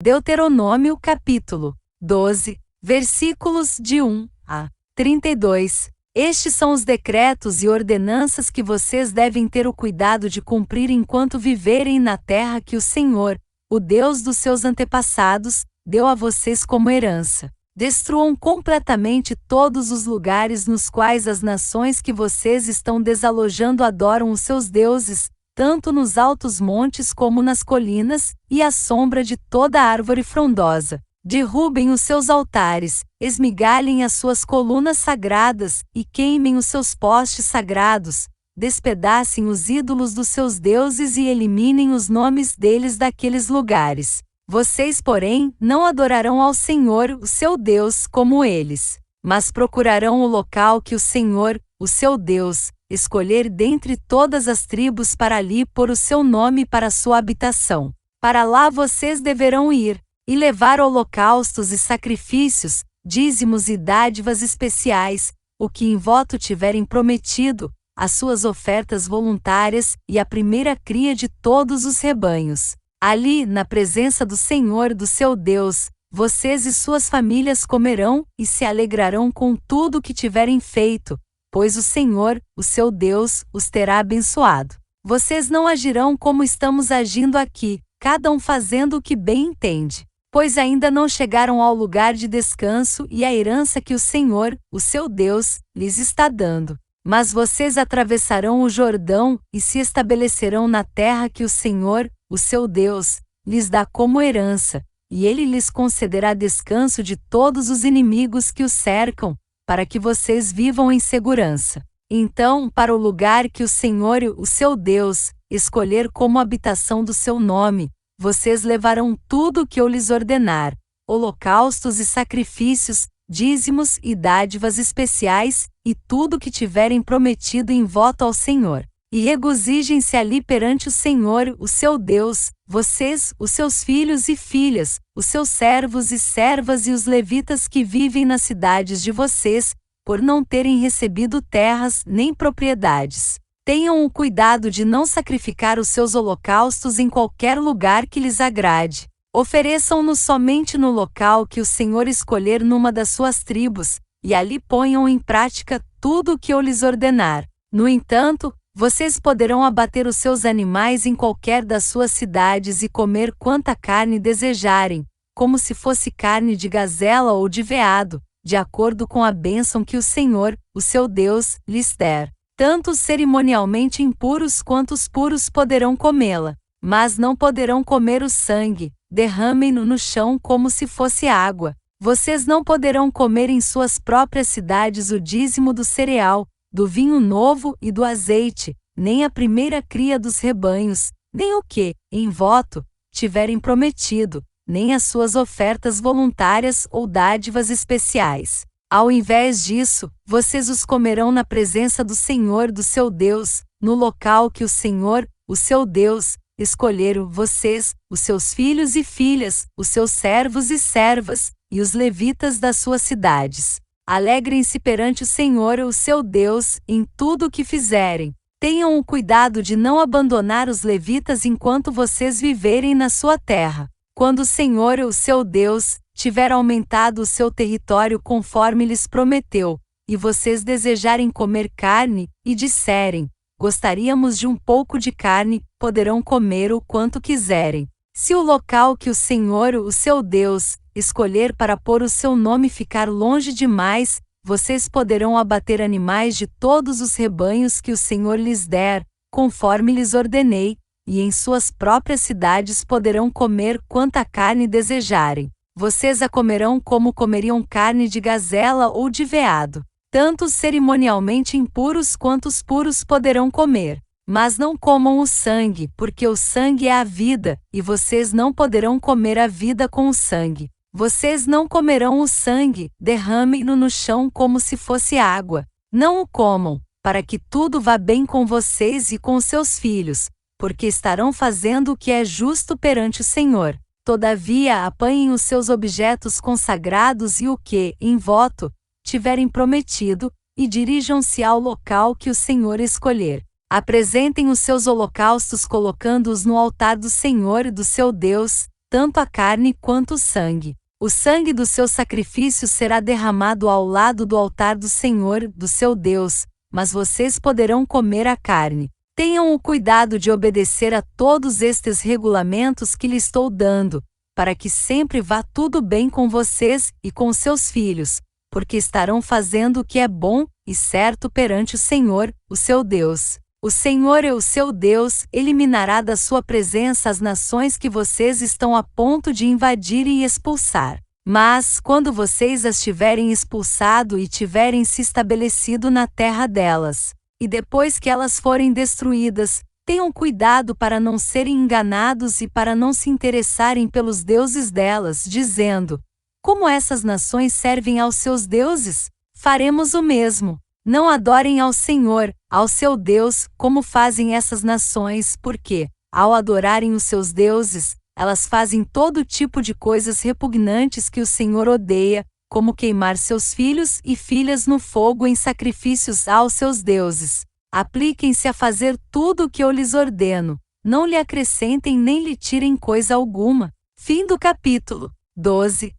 Deuteronômio capítulo 12, versículos de 1 a 32. Estes são os decretos e ordenanças que vocês devem ter o cuidado de cumprir enquanto viverem na terra que o Senhor, o Deus dos seus antepassados, deu a vocês como herança. Destruam completamente todos os lugares nos quais as nações que vocês estão desalojando adoram os seus deuses, tanto nos altos montes como nas colinas, e à sombra de toda árvore frondosa. Derrubem os seus altares, esmigalhem as suas colunas sagradas, e queimem os seus postes sagrados. Despedacem os ídolos dos seus deuses e eliminem os nomes deles daqueles lugares. Vocês, porém, não adorarão ao Senhor, o seu Deus, como eles, mas procurarão o local que o Senhor, o seu Deus, escolher dentre todas as tribos para ali pôr o seu nome para sua habitação. Para lá vocês deverão ir, e levar holocaustos e sacrifícios, dízimos e dádivas especiais, o que em voto tiverem prometido, as suas ofertas voluntárias e a primeira cria de todos os rebanhos. Ali, na presença do Senhor, do seu Deus, vocês e suas famílias comerão e se alegrarão com tudo o que tiverem feito, pois o Senhor, o seu Deus, os terá abençoado. Vocês não agirão como estamos agindo aqui, cada um fazendo o que bem entende, pois ainda não chegaram ao lugar de descanso e à herança que o Senhor, o seu Deus, lhes está dando. Mas vocês atravessarão o Jordão e se estabelecerão na terra que o Senhor, o seu Deus, lhes dá como herança, e ele lhes concederá descanso de todos os inimigos que os cercam, para que vocês vivam em segurança. Então, para o lugar que o Senhor, o seu Deus, escolher como habitação do seu nome, vocês levarão tudo o que eu lhes ordenar, holocaustos e sacrifícios, dízimos e dádivas especiais, e tudo o que tiverem prometido em voto ao Senhor. E regozijem-se ali perante o Senhor, o seu Deus, vocês, os seus filhos e filhas, os seus servos e servas e os levitas que vivem nas cidades de vocês, por não terem recebido terras nem propriedades. Tenham o cuidado de não sacrificar os seus holocaustos em qualquer lugar que lhes agrade. Ofereçam-nos somente no local que o Senhor escolher numa das suas tribos, e ali ponham em prática tudo o que eu lhes ordenar. No entanto, vocês poderão abater os seus animais em qualquer das suas cidades e comer quanta carne desejarem, como se fosse carne de gazela ou de veado, de acordo com a bênção que o Senhor, o seu Deus, lhes der. Tanto os cerimonialmente impuros quanto os puros poderão comê-la, mas não poderão comer o sangue, derramem-no no chão como se fosse água. Vocês não poderão comer em suas próprias cidades o dízimo do cereal, do vinho novo e do azeite, nem a primeira cria dos rebanhos, nem o que, em voto, tiverem prometido, nem as suas ofertas voluntárias ou dádivas especiais. Ao invés disso, vocês os comerão na presença do Senhor, do seu Deus, no local que o Senhor, o seu Deus, escolheram vocês, os seus filhos e filhas, os seus servos e servas, e os levitas das suas cidades. Alegrem-se perante o Senhor, o seu Deus, em tudo o que fizerem. Tenham o cuidado de não abandonar os levitas enquanto vocês viverem na sua terra. Quando o Senhor, o seu Deus, tiver aumentado o seu território conforme lhes prometeu, e vocês desejarem comer carne, e disserem, gostaríamos de um pouco de carne, poderão comer o quanto quiserem. Se o local que o Senhor, o seu Deus, escolher para pôr o seu nome ficar longe demais, vocês poderão abater animais de todos os rebanhos que o Senhor lhes der, conforme lhes ordenei, e em suas próprias cidades poderão comer quanta carne desejarem. Vocês a comerão como comeriam carne de gazela ou de veado. Tanto os cerimonialmente impuros quanto os puros poderão comer. Mas não comam o sangue, porque o sangue é a vida, e vocês não poderão comer a vida com o sangue. Vocês não comerão o sangue, derramem-no no chão como se fosse água. Não o comam, para que tudo vá bem com vocês e com seus filhos, porque estarão fazendo o que é justo perante o Senhor. Todavia apanhem os seus objetos consagrados e o que, em voto, tiverem prometido, e dirijam-se ao local que o Senhor escolher. Apresentem os seus holocaustos colocando-os no altar do Senhor e do seu Deus, tanto a carne quanto o sangue. O sangue do seu sacrifício será derramado ao lado do altar do Senhor, do seu Deus, mas vocês poderão comer a carne. Tenham o cuidado de obedecer a todos estes regulamentos que lhe estou dando, para que sempre vá tudo bem com vocês e com seus filhos, porque estarão fazendo o que é bom e certo perante o Senhor, o seu Deus. O Senhor é o seu Deus, eliminará da sua presença as nações que vocês estão a ponto de invadir e expulsar. Mas, quando vocês as tiverem expulsado e tiverem se estabelecido na terra delas, e depois que elas forem destruídas, tenham cuidado para não serem enganados e para não se interessarem pelos deuses delas, dizendo: como essas nações servem aos seus deuses, faremos o mesmo. Não adorem ao Senhor, ao seu Deus, como fazem essas nações, porque, ao adorarem os seus deuses, elas fazem todo tipo de coisas repugnantes que o Senhor odeia, como queimar seus filhos e filhas no fogo em sacrifícios aos seus deuses. Apliquem-se a fazer tudo o que eu lhes ordeno, não lhe acrescentem nem lhe tirem coisa alguma. Fim do capítulo 12.